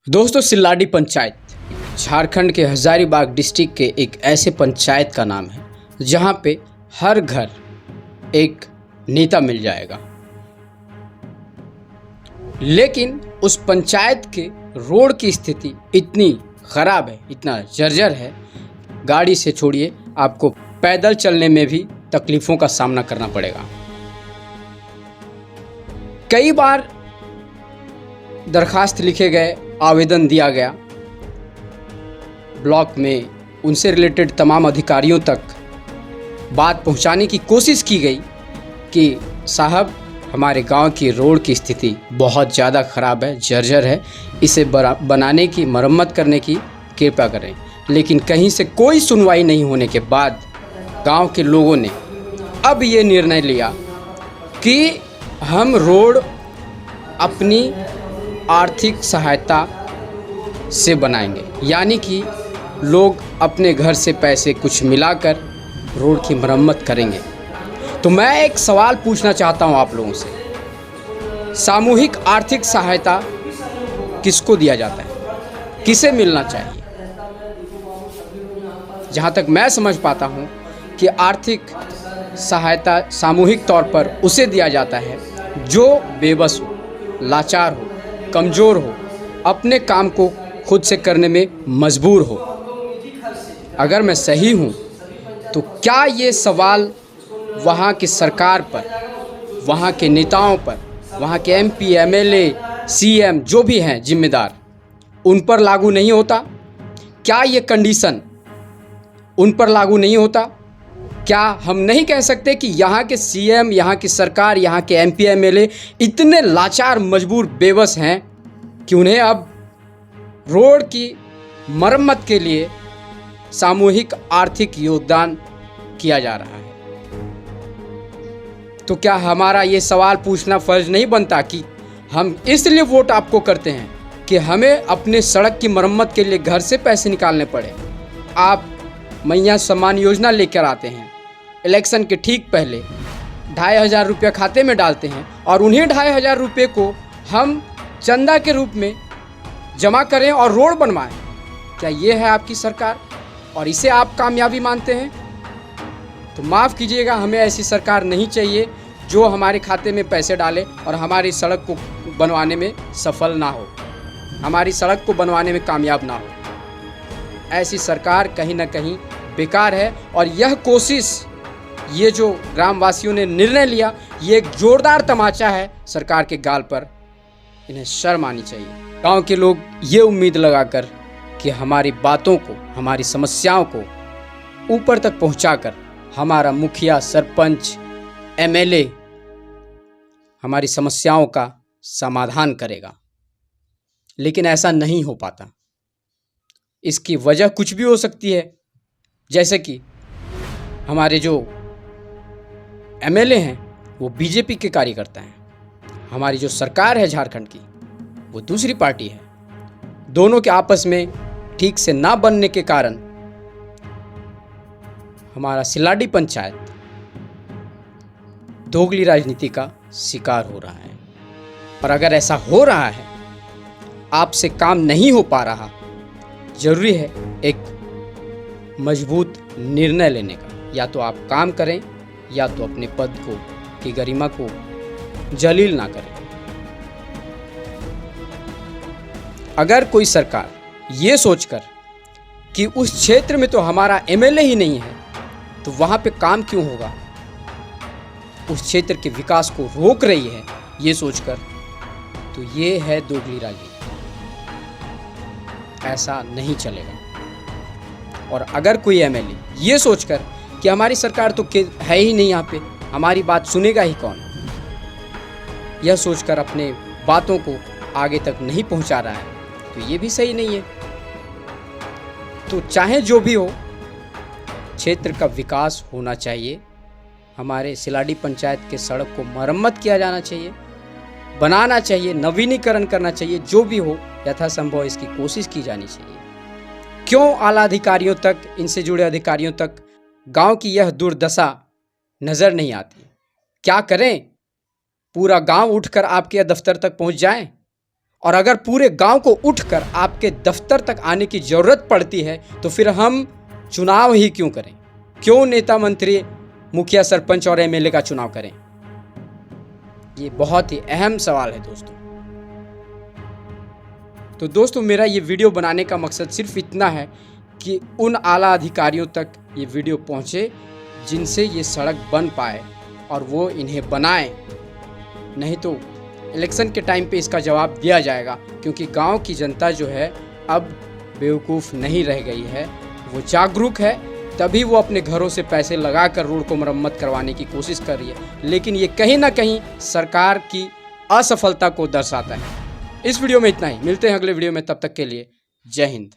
दोस्तों, सिल्लाडी पंचायत झारखंड के हजारीबाग डिस्ट्रिक्ट के एक ऐसे पंचायत का नाम है जहां पे हर घर एक नेता मिल जाएगा। लेकिन उस पंचायत के रोड की स्थिति इतनी खराब है, इतना जर्जर है, गाड़ी से छोड़िए आपको पैदल चलने में भी तकलीफ़ों का सामना करना पड़ेगा। कई बार दरखास्त लिखे गए, आवेदन दिया गया ब्लॉक में, उनसे रिलेटेड तमाम अधिकारियों तक बात पहुंचाने की कोशिश की गई कि साहब हमारे गांव की रोड की स्थिति बहुत ज़्यादा ख़राब है, जर्जर है, इसे बनाने की, मरम्मत करने की कृपा करें। लेकिन कहीं से कोई सुनवाई नहीं होने के बाद गांव के लोगों ने अब ये निर्णय लिया कि हम रोड अपनी आर्थिक सहायता से बनाएंगे, यानी कि लोग अपने घर से पैसे कुछ मिलाकर रोड की मरम्मत करेंगे। तो मैं एक सवाल पूछना चाहता हूं आप लोगों से, सामूहिक आर्थिक सहायता किसको दिया जाता है, किसे मिलना चाहिए? जहां तक मैं समझ पाता हूं कि आर्थिक सहायता सामूहिक तौर पर उसे दिया जाता है जो बेबस हो, लाचार हो, कमज़ोर हो, अपने काम को खुद से करने में मजबूर हो। अगर मैं सही हूँ तो क्या ये सवाल वहाँ की सरकार पर, वहाँ के नेताओं पर, वहाँ के एमपी, एमएलए, सीएम जो भी हैं जिम्मेदार, उन पर लागू नहीं होता? क्या ये कंडीशन उन पर लागू नहीं होता? क्या हम नहीं कह सकते कि यहाँ के सीएम, यहाँ की सरकार, यहाँ के एमपी, एमएलए इतने लाचार, मजबूर, बेबस हैं कि उन्हें अब रोड की मरम्मत के लिए सामूहिक आर्थिक योगदान किया जा रहा है? तो क्या हमारा ये सवाल पूछना फर्ज नहीं बनता कि हम इसलिए वोट आपको करते हैं कि हमें अपने सड़क की मरम्मत के लिए घर से पैसे निकालने पड़े? आप मैया सम्मान योजना लेकर आते हैं, इलेक्शन के ठीक पहले 2500 रुपये खाते में डालते हैं और उन्हीं 2500 रुपये को हम चंदा के रूप में जमा करें और रोड बनवाएं। क्या ये है आपकी सरकार और इसे आप कामयाबी मानते हैं? तो माफ़ कीजिएगा, हमें ऐसी सरकार नहीं चाहिए जो हमारे खाते में पैसे डाले और हमारी सड़क को बनवाने में सफल ना हो, हमारी सड़क को बनवाने में कामयाब ना हो। ऐसी सरकार कहीं ना कहीं बेकार है। और यह कोशिश, ये जो ग्रामवासियों ने निर्णय लिया, ये एक जोरदार तमाचा है सरकार के गाल पर। इन्हें शर्म आनी चाहिए। गांव के लोग ये उम्मीद लगाकर कि हमारी बातों को, हमारी समस्याओं को ऊपर तक पहुंचाकर हमारा मुखिया, सरपंच, एमएलए हमारी समस्याओं का समाधान करेगा, लेकिन ऐसा नहीं हो पाता। इसकी वजह कुछ भी हो सकती है, जैसे कि हमारे जो एमएलए हैं वो बीजेपी के कार्यकर्ता हैं, हमारी जो सरकार है झारखंड की वो दूसरी पार्टी है। दोनों के आपस में ठीक से ना बनने के कारण हमारा सिल्लाडी पंचायत दोगली राजनीति का शिकार हो रहा है। और अगर ऐसा हो रहा है, आपसे काम नहीं हो पा रहा, जरूरी है एक मजबूत निर्णय लेने का। या तो आप काम करें या तो अपने पद को, की गरिमा को जलील ना करें। अगर कोई सरकार ये सोचकर कि उस क्षेत्र में तो हमारा एमएलए ही नहीं है तो वहाँ पे काम क्यों होगा, उस क्षेत्र के विकास को रोक रही है ये सोचकर, तो ये है दोगली राजनीति। ऐसा नहीं चलेगा। और अगर कोई एमएलए ये सोचकर कि हमारी सरकार तो है ही नहीं यहाँ पे, हमारी बात सुनेगा ही कौन, यह सोचकर अपने बातों को आगे तक नहीं पहुँचा रहा है, तो ये भी सही नहीं है। तो चाहे जो भी हो, क्षेत्र का विकास होना चाहिए। हमारे सिल्लाडी पंचायत के सड़क को मरम्मत किया जाना चाहिए, बनाना चाहिए, नवीनीकरण करना चाहिए। जो भी हो, यथासंभव इसकी कोशिश की जानी चाहिए। क्यों आला अधिकारियों तक, इनसे जुड़े अधिकारियों तक गांव की यह दुर्दशा नज़र नहीं आती? क्या करें? पूरा गांव उठकर आपके दफ्तर तक पहुंच जाए और अगर पूरे गांव को उठकर आपके दफ्तर तक आने की ज़रूरत पड़ती है तो फिर हम चुनाव ही क्यों करें? क्यों नेता मंत्री, मुखिया, सरपंच और एमएलए का चुनाव करें? ये बहुत ही अहम सवाल है दोस्तों। तो दोस्तों, मेरा ये वीडियो बनाने का मकसद सिर्फ इतना है कि उन आला अधिकारियों तक ये वीडियो पहुंचे जिनसे ये सड़क बन पाए और वो इन्हें बनाएं। नहीं तो इलेक्शन के टाइम पे इसका जवाब दिया जाएगा, क्योंकि गांव की जनता जो है अब बेवकूफ़ नहीं रह गई है, वो जागरूक है। तभी वो अपने घरों से पैसे लगाकर रोड को मरम्मत करवाने की कोशिश कर रही है, लेकिन ये कहीं ना कहीं सरकार की असफलता को दर्शाता है। इस वीडियो में इतना ही, मिलते हैं अगले वीडियो में, तब तक के लिए जय हिंद।